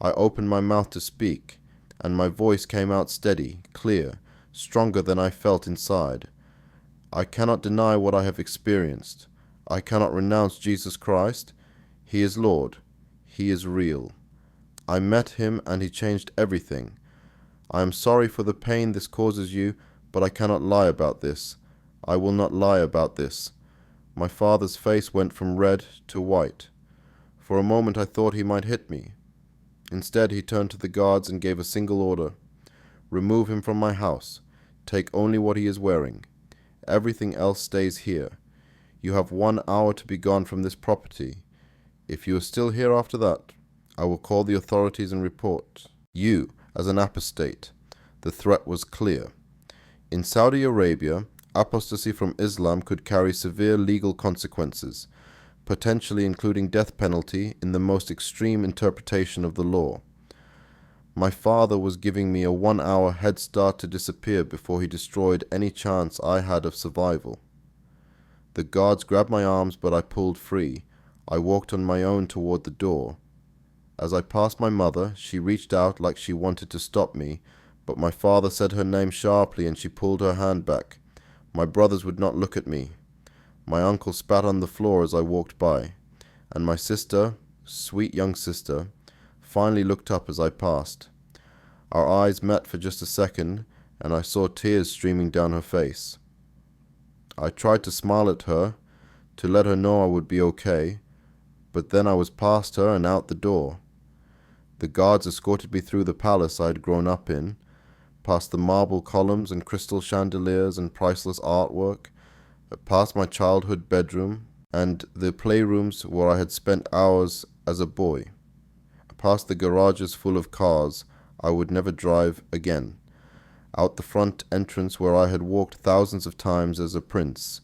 I opened my mouth to speak, and my voice came out steady, clear, stronger than I felt inside. I cannot deny what I have experienced. I cannot renounce Jesus Christ. He is Lord. He is real. I met him and he changed everything. I am sorry for the pain this causes you, but I cannot lie about this. I will not lie about this. My father's face went from red to white. For a moment I thought he might hit me. Instead, he turned to the guards and gave a single order: "Remove him from my house. Take only what he is wearing. Everything else stays here. You have 1 hour to be gone from this property. If you are still here after that, I will call the authorities and report you as an apostate." The threat was clear. In Saudi Arabia, apostasy from Islam could carry severe legal consequences, potentially including death penalty in the most extreme interpretation of the law. My father was giving me a 1 hour head start to disappear before he destroyed any chance I had of survival. The guards grabbed my arms, but I pulled free. I walked on my own toward the door. As I passed my mother, she reached out like she wanted to stop me, but my father said her name sharply and she pulled her hand back. My brothers would not look at me. My uncle spat on the floor as I walked by, and my sister, sweet young sister, finally looked up as I passed. Our eyes met for just a second, and I saw tears streaming down her face. I tried to smile at her, to let her know I would be okay, but then I was past her and out the door. The guards escorted me through the palace I had grown up in, past the marble columns and crystal chandeliers and priceless artwork, past my childhood bedroom and the playrooms where I had spent hours as a boy, past the garages full of cars I would never drive again, out the front entrance where I had walked thousands of times as a prince,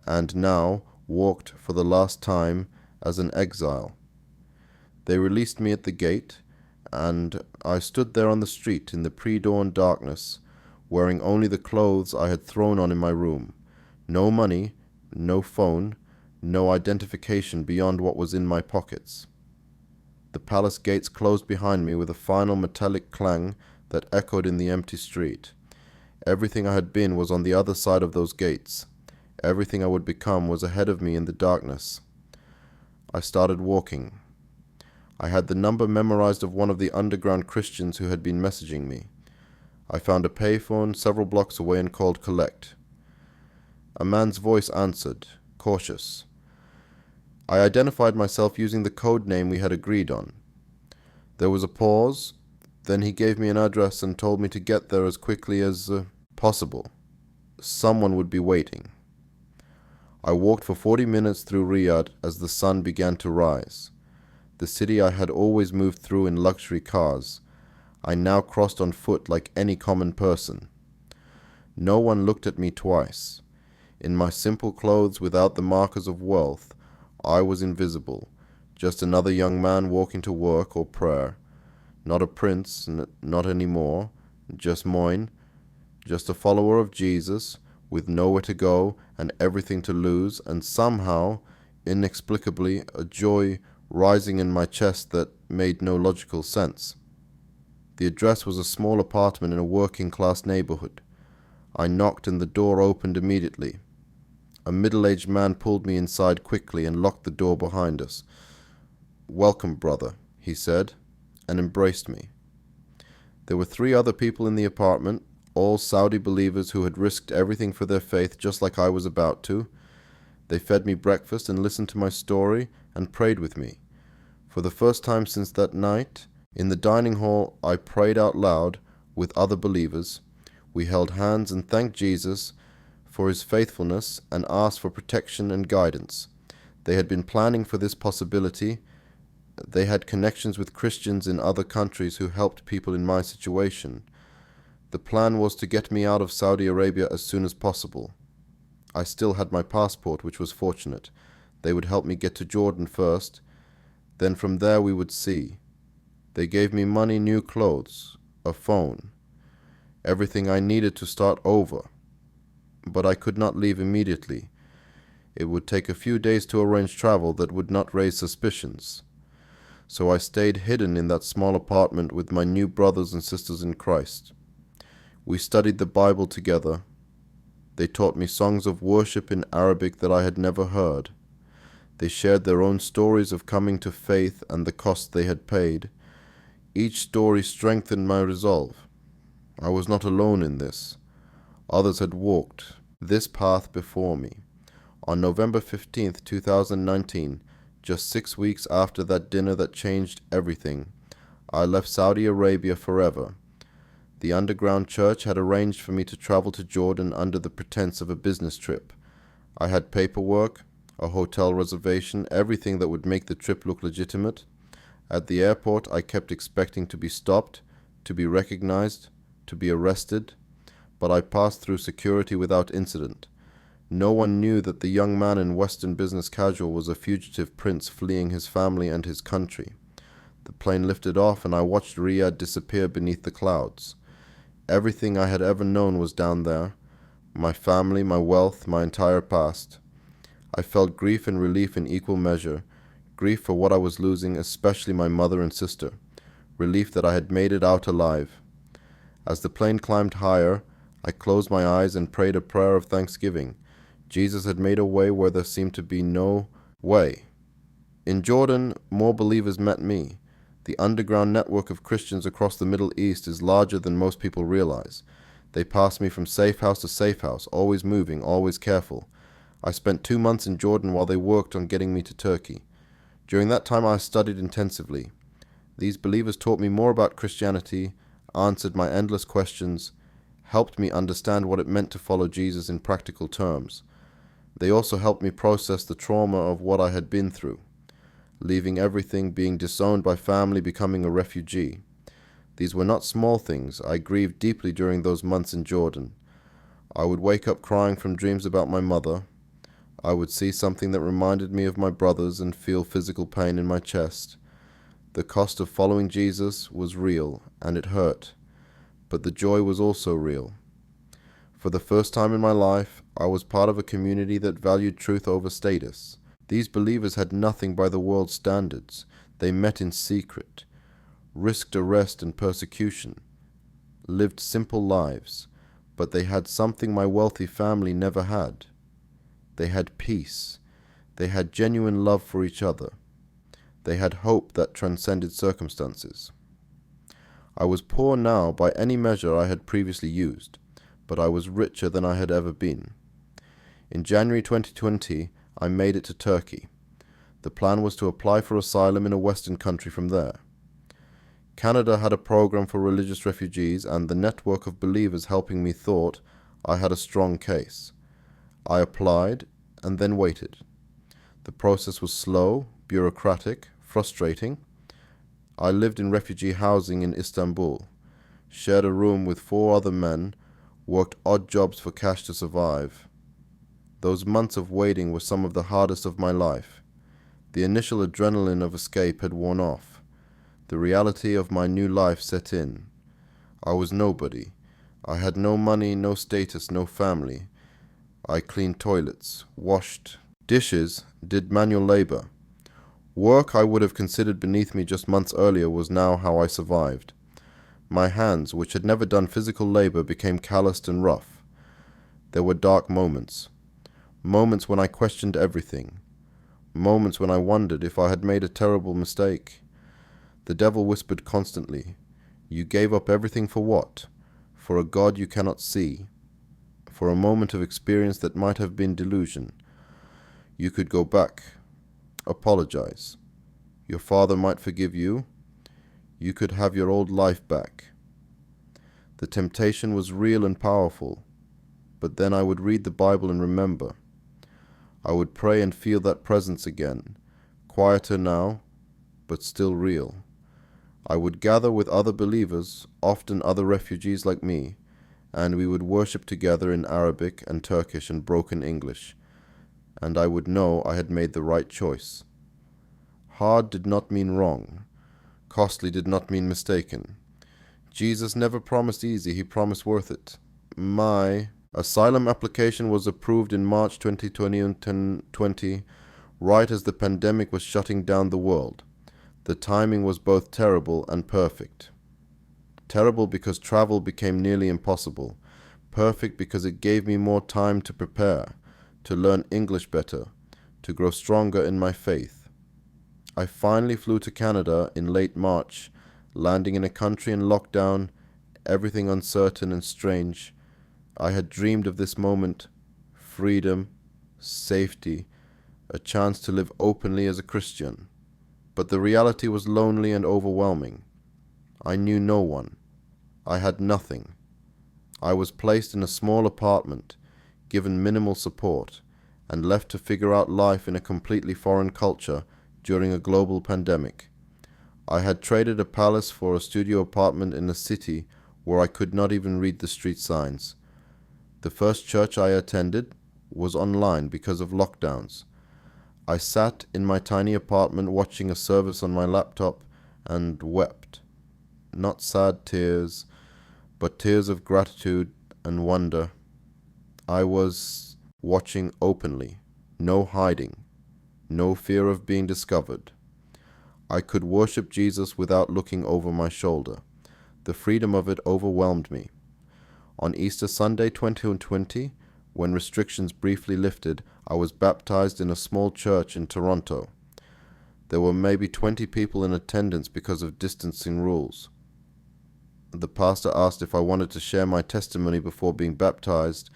and now walked for the last time as an exile. They released me at the gate, and I stood there on the street in the pre-dawn darkness, wearing only the clothes I had thrown on in my room. No money, no phone, no identification beyond what was in my pockets. The palace gates closed behind me with a final metallic clang that echoed in the empty street. Everything I had been was on the other side of those gates. Everything I would become was ahead of me in the darkness. I started walking. I had the number memorized of one of the underground Christians who had been messaging me. I found a payphone several blocks away and called collect. A man's voice answered, cautious. I identified myself using the code name we had agreed on. There was a pause, then he gave me an address and told me to get there as quickly as possible. Someone would be waiting. I walked for 40 minutes through Riyadh as the sun began to rise. The city I had always moved through in luxury cars, I now crossed on foot like any common person. No one looked at me twice. In my simple clothes without the markers of wealth, I was invisible, just another young man walking to work or prayer. Not a prince, not anymore, just Moin, just a follower of Jesus, with nowhere to go and everything to lose, and somehow, inexplicably, a joy rising in my chest that made no logical sense. The address was a small apartment in a working-class neighborhood. I knocked and the door opened immediately. A middle-aged man pulled me inside quickly and locked the door behind us. "Welcome, brother," he said, and embraced me. There were 3 other people in the apartment, all Saudi believers who had risked everything for their faith just like I was about to. They fed me breakfast and listened to my story and prayed with me. For the first time since that night, in the dining hall, I prayed out loud with other believers. We held hands and thanked Jesus for his faithfulness and asked for protection and guidance. They had been planning for this possibility. They had connections with Christians in other countries who helped people in my situation. The plan was to get me out of Saudi Arabia as soon as possible. I still had my passport, which was fortunate. They would help me get to Jordan first, then from there we would see. They gave me money, new clothes, a phone, everything I needed to start over. But I could not leave immediately. It would take a few days to arrange travel that would not raise suspicions. So I stayed hidden in that small apartment with my new brothers and sisters in Christ. We studied the Bible together. They taught me songs of worship in Arabic that I had never heard. They shared their own stories of coming to faith and the cost they had paid. Each story strengthened my resolve. I was not alone in this. Others had walked this path before me. On November 15th, 2019, just 6 weeks after that dinner that changed everything, I left Saudi Arabia forever. The underground church had arranged for me to travel to Jordan under the pretense of a business trip. I had paperwork, a hotel reservation, everything that would make the trip look legitimate. At the airport, I kept expecting to be stopped, to be recognized, to be arrested, but I passed through security without incident. No one knew that the young man in Western business casual was a fugitive prince fleeing his family and his country. The plane lifted off and I watched Riyadh disappear beneath the clouds. Everything I had ever known was down there. My family, my wealth, my entire past. I felt grief and relief in equal measure. Grief for what I was losing, especially my mother and sister. Relief that I had made it out alive. As the plane climbed higher, I closed my eyes and prayed a prayer of thanksgiving. Jesus had made a way where there seemed to be no way. In Jordan, more believers met me. The underground network of Christians across the Middle East is larger than most people realize. They passed me from safe house to safe house, always moving, always careful. I spent 2 months in Jordan while they worked on getting me to Turkey. During that time I studied intensively. These believers taught me more about Christianity, answered my endless questions, helped me understand what it meant to follow Jesus in practical terms. They also helped me process the trauma of what I had been through. Leaving everything, being disowned by family, becoming a refugee. These were not small things. I grieved deeply during those months in Jordan. I would wake up crying from dreams about my mother. I would see something that reminded me of my brothers and feel physical pain in my chest. The cost of following Jesus was real, and it hurt. But the joy was also real. For the first time in my life, I was part of a community that valued truth over status. These believers had nothing by the world's standards. They met in secret, risked arrest and persecution, lived simple lives, but they had something my wealthy family never had. They had peace. They had genuine love for each other. They had hope that transcended circumstances. I was poor now by any measure I had previously used, but I was richer than I had ever been. In January 2020, I made it to Turkey. The plan was to apply for asylum in a Western country from there. Canada had a program for religious refugees, and the network of believers helping me thought I had a strong case. I applied and then waited. The process was slow, bureaucratic, frustrating. I lived in refugee housing in Istanbul, shared a room with 4 other men, worked odd jobs for cash to survive. Those months of waiting were some of the hardest of my life. The initial adrenaline of escape had worn off. The reality of my new life set in. I was nobody. I had no money, no status, no family. I cleaned toilets, washed dishes, did manual labor. Work I would have considered beneath me just months earlier was now how I survived. My hands, which had never done physical labor, became calloused and rough. There were dark moments. Moments when I questioned everything. Moments when I wondered if I had made a terrible mistake. The devil whispered constantly, "You gave up everything for what? For a God you cannot see. For a moment of experience that might have been delusion. You could go back. Apologize. Your father might forgive you. You could have your old life back." The temptation was real and powerful, but then I would read the Bible and remember. I would pray and feel that presence again, quieter now, but still real. I would gather with other believers, often other refugees like me, and we would worship together in Arabic and Turkish and broken English, and I would know I had made the right choice. Hard did not mean wrong. Costly did not mean mistaken. Jesus never promised easy, he promised worth it. My asylum application was approved in March 2020, right as the pandemic was shutting down the world. The timing was both terrible and perfect. Terrible because travel became nearly impossible. Perfect because it gave me more time to prepare, to learn English better, to grow stronger in my faith. I finally flew to Canada in late March, landing in a country in lockdown, everything uncertain and strange. I had dreamed of this moment, freedom, safety, a chance to live openly as a Christian. But the reality was lonely and overwhelming. I knew no one. I had nothing. I was placed in a small apartment, given minimal support, and left to figure out life in a completely foreign culture during a global pandemic. I had traded a palace for a studio apartment in a city where I could not even read the street signs. The first church I attended was online because of lockdowns. I sat in my tiny apartment watching a service on my laptop and wept. Not sad tears, but tears of gratitude and wonder. I was watching openly, no hiding, no fear of being discovered. I could worship Jesus without looking over my shoulder. The freedom of it overwhelmed me. On Easter Sunday 2020, when restrictions briefly lifted, I was baptized in a small church in Toronto. There were maybe 20 people in attendance because of distancing rules. The pastor asked if I wanted to share my testimony before being baptized,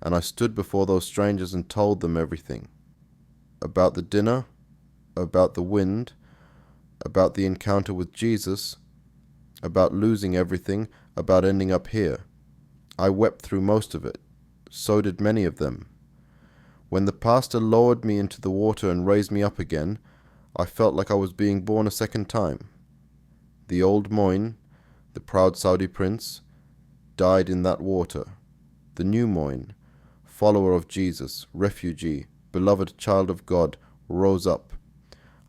and I stood before those strangers and told them everything. About the dinner, about the wind, about the encounter with Jesus, about losing everything, about ending up here. I wept through most of it. So did many of them. When the pastor lowered me into the water and raised me up again, I felt like I was being born a second time. The old Moin, the proud Saudi prince, died in that water. The new Moin, follower of Jesus, refugee, beloved child of God, rose up.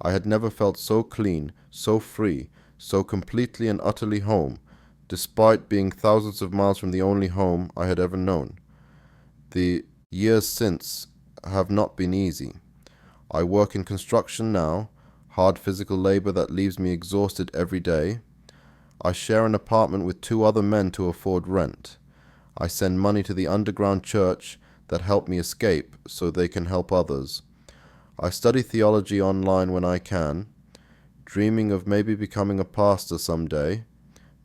I had never felt so clean, so free, so completely and utterly home, despite being thousands of miles from the only home I had ever known. The years since have not been easy. I work in construction now, hard physical labor that leaves me exhausted every day. I share an apartment with 2 other men to afford rent. I send money to the underground church that help me escape so they can help others. I study theology online when I can, dreaming of maybe becoming a pastor someday,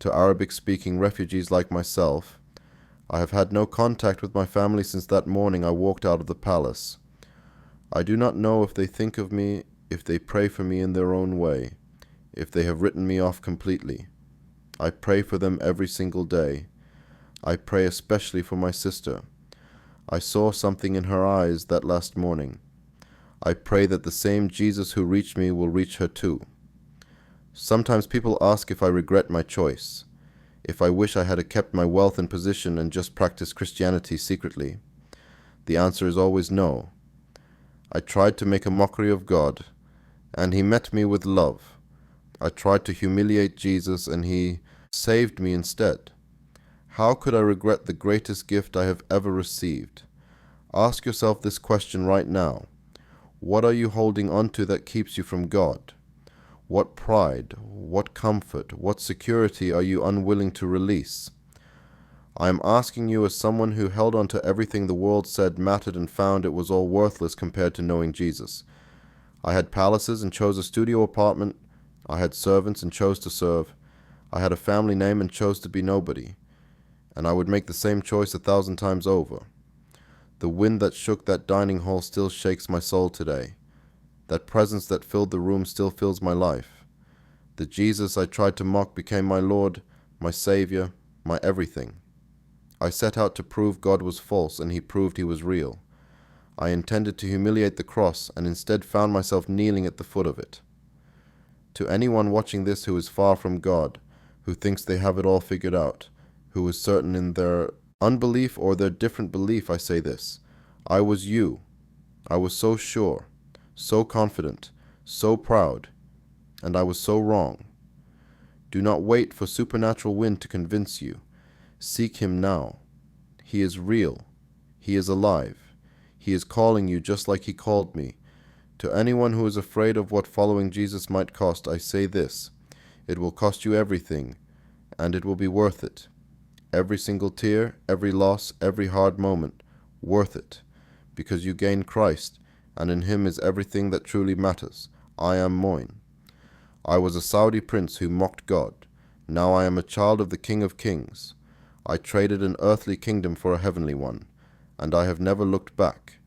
to Arabic-speaking refugees like myself. I have had no contact with my family since that morning I walked out of the palace. I do not know if they think of me, if they pray for me in their own way, if they have written me off completely. I pray for them every single day. I pray especially for my sister. I saw something in her eyes that last morning. I pray that the same Jesus who reached me will reach her too. Sometimes people ask if I regret my choice, if I wish I had kept my wealth and position and just practiced Christianity secretly. The answer is always no. I tried to make a mockery of God, and He met me with love. I tried to humiliate Jesus, and He saved me instead. How could I regret the greatest gift I have ever received? Ask yourself this question right now. What are you holding on to that keeps you from God? What pride, what comfort, what security are you unwilling to release? I am asking you as someone who held on to everything the world said mattered and found it was all worthless compared to knowing Jesus. I had palaces and chose a studio apartment. I had servants and chose to serve. I had a family name and chose to be nobody. And I would make the same choice 1,000 times over. The wind that shook that dining hall still shakes my soul today. That presence that filled the room still fills my life. The Jesus I tried to mock became my Lord, my Savior, my everything. I set out to prove God was false, and He proved He was real. I intended to humiliate the cross, and instead found myself kneeling at the foot of it. To anyone watching this who is far from God, who thinks they have it all figured out, who is certain in their unbelief or their different belief, I say this. I was you. I was so sure, so confident, so proud, and I was so wrong. Do not wait for supernatural wind to convince you. Seek Him now. He is real. He is alive. He is calling you just like He called me. To anyone who is afraid of what following Jesus might cost, I say this. It will cost you everything, and it will be worth it. Every single tear, every loss, every hard moment, worth it, because you gain Christ, and in Him is everything that truly matters. I am Moin. I was a Saudi prince who mocked God. Now I am a child of the King of Kings. I traded an earthly kingdom for a heavenly one, and I have never looked back.